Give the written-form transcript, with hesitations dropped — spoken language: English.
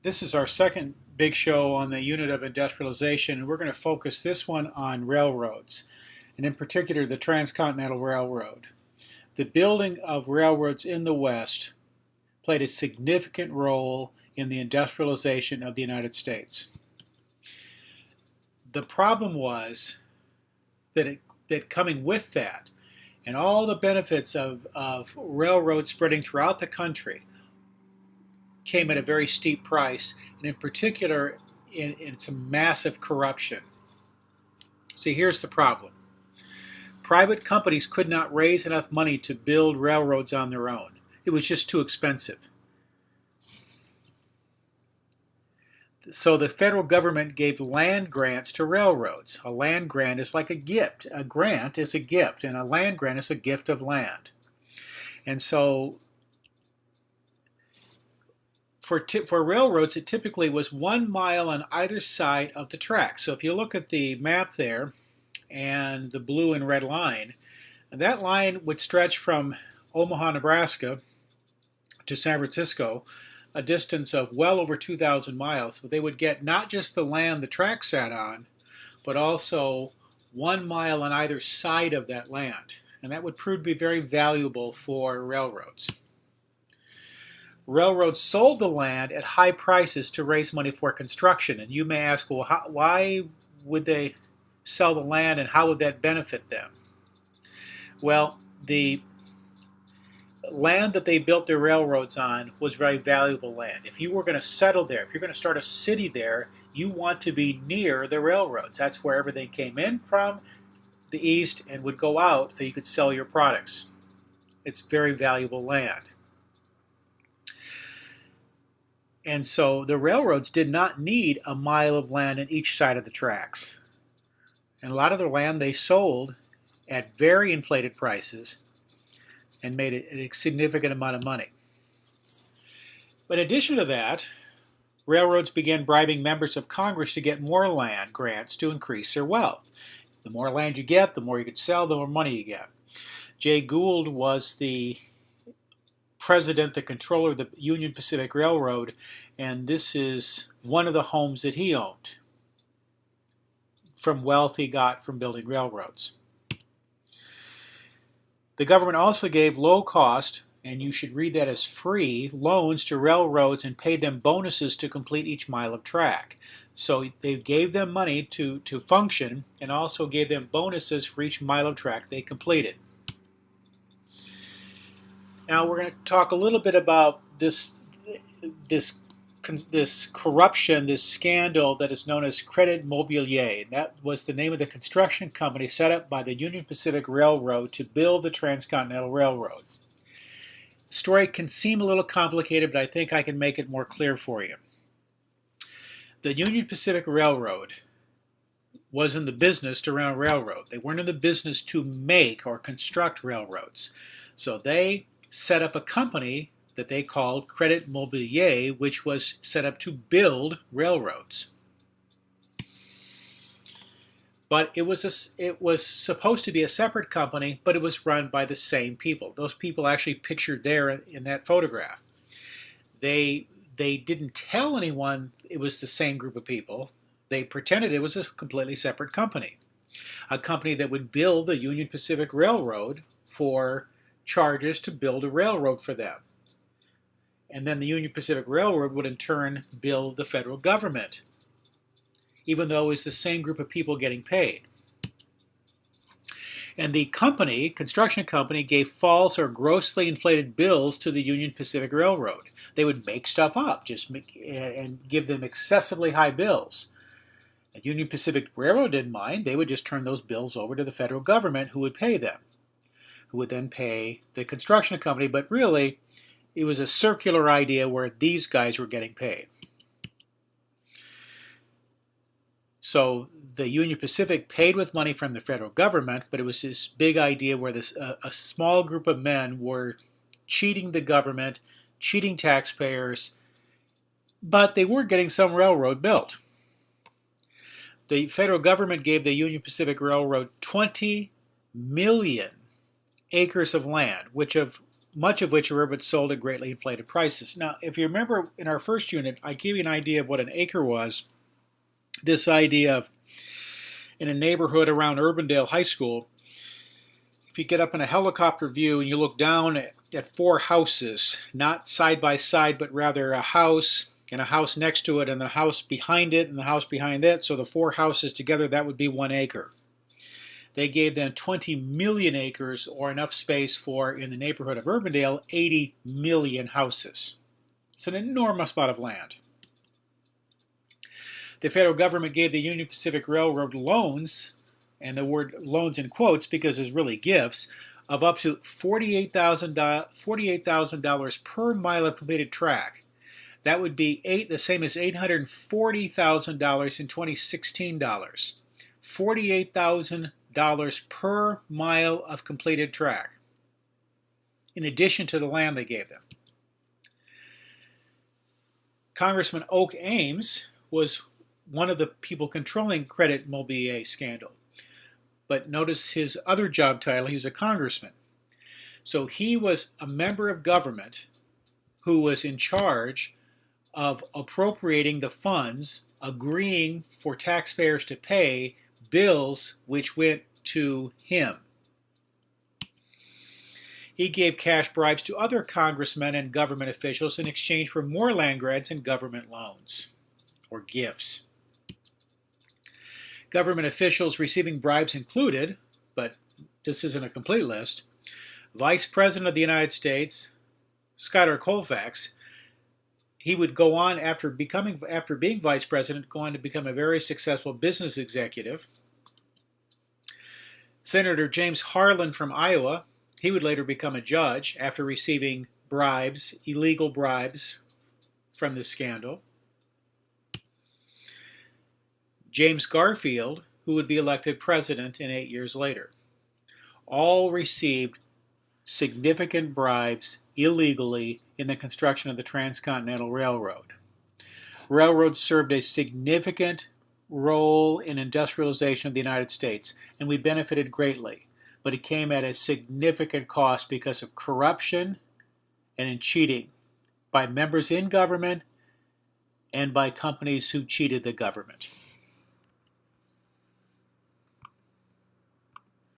This is our second big show on the unit of industrialization, and we're going to focus this one on railroads, and in particular the Transcontinental Railroad. The building of railroads in the West played a significant role in the industrialization of the United States. The problem was that coming with that, and all the benefits of railroads spreading throughout the country, came at a very steep price, and in particular in some massive corruption. See, here's the problem. Private companies could not raise enough money to build railroads on their own. It was just too expensive. So the federal government gave land grants to railroads. A land grant is like a gift. A grant is a gift, and a land grant is a gift of land. And so for railroads, it typically was 1 mile on either side of the track. So if you look at the map there and the blue and red line, that line would stretch from Omaha, Nebraska to San Francisco, a distance of well over 2,000 miles. So they would get not just the land the track sat on, but also 1 mile on either side of that land. And that would prove to be very valuable for railroads. Railroads sold the land at high prices to raise money for construction. And you may ask, well, why would they sell the land and how would that benefit them? Well, the land that they built their railroads on was very valuable land. If you were going to settle there, if you're going to start a city there, you want to be near the railroads. That's where everything came in from the east and would go out so you could sell your products. It's very valuable land. And so the railroads did not need a mile of land on each side of the tracks. And a lot of the land they sold at very inflated prices and made a significant amount of money. But in addition to that, railroads began bribing members of Congress to get more land grants to increase their wealth. The more land you get, the more you could sell, the more money you get. Jay Gould was the president, the controller of the Union Pacific Railroad, and this is one of the homes that he owned from wealth he got from building railroads. The government also gave low cost, and you should read that as free, loans to railroads and paid them bonuses to complete each mile of track. So they gave them money to function and also gave them bonuses for each mile of track they completed. Now we're going to talk a little bit about this corruption, this scandal that is known as Credit Mobilier. That was the name of the construction company set up by the Union Pacific Railroad to build the Transcontinental Railroad. The story can seem a little complicated, but I think I can make it more clear for you. The Union Pacific Railroad was in the business to run a railroad. They weren't in the business to make or construct railroads. So they set up a company that they called Credit Mobilier, which was set up to build railroads. But it was supposed to be a separate company, but it was run by the same people. Those people actually pictured there in that photograph. They didn't tell anyone it was the same group of people. They pretended it was a completely separate company. A company that would build the Union Pacific Railroad for charges to build a railroad for them. And then the Union Pacific Railroad would in turn build the federal government, even though it was the same group of people getting paid. And the company, construction company, gave false or grossly inflated bills to the Union Pacific Railroad. They would make stuff up and give them excessively high bills. And Union Pacific Railroad didn't mind. They would just turn those bills over to the federal government, who would pay them, who would then pay the construction company. But really, it was a circular idea where these guys were getting paid. So the Union Pacific paid with money from the federal government, but it was this big idea where a small group of men were cheating the government, cheating taxpayers, but they were getting some railroad built. The federal government gave the Union Pacific Railroad 20 million acres of land, which of much of which were but sold at greatly inflated prices. Now, if you remember in our first unit, I gave you an idea of what an acre was. This idea of in a neighborhood around Urbandale High School, if you get up in a helicopter view and you look down at four houses, not side by side, but rather a house and a house next to it and the house behind it and the house behind it, so the four houses together, that would be 1 acre. They gave them 20 million acres, or enough space for, in the neighborhood of Urbandale, 80 million houses. It's an enormous amount of land. The federal government gave the Union Pacific Railroad loans, and the word loans in quotes because it's really gifts, of up to $48,000 per mile of completed track. That would be the same as $840,000 in 2016 dollars. $48,000 per mile of completed track, in addition to the land they gave them. Congressman Oak Ames was one of the people controlling Credit Mobilier scandal. But notice his other job title, he was a congressman. So he was a member of government who was in charge of appropriating the funds, agreeing for taxpayers to pay bills which went to him. He gave cash bribes to other congressmen and government officials in exchange for more land grants and government loans, or gifts. Government officials receiving bribes included, but this isn't a complete list, Vice President of the United States, Schuyler Colfax. He would go on after being vice president, go on to become a very successful business executive. Senator James Harlan from Iowa, he would later become a judge after receiving bribes, illegal bribes from this scandal. James Garfield, who would be elected president 8 years later. All received significant bribes illegally in the construction of the Transcontinental Railroad. Railroads served a significant role in industrialization of the United States, and we benefited greatly, but it came at a significant cost because of corruption and in cheating by members in government and by companies who cheated the government.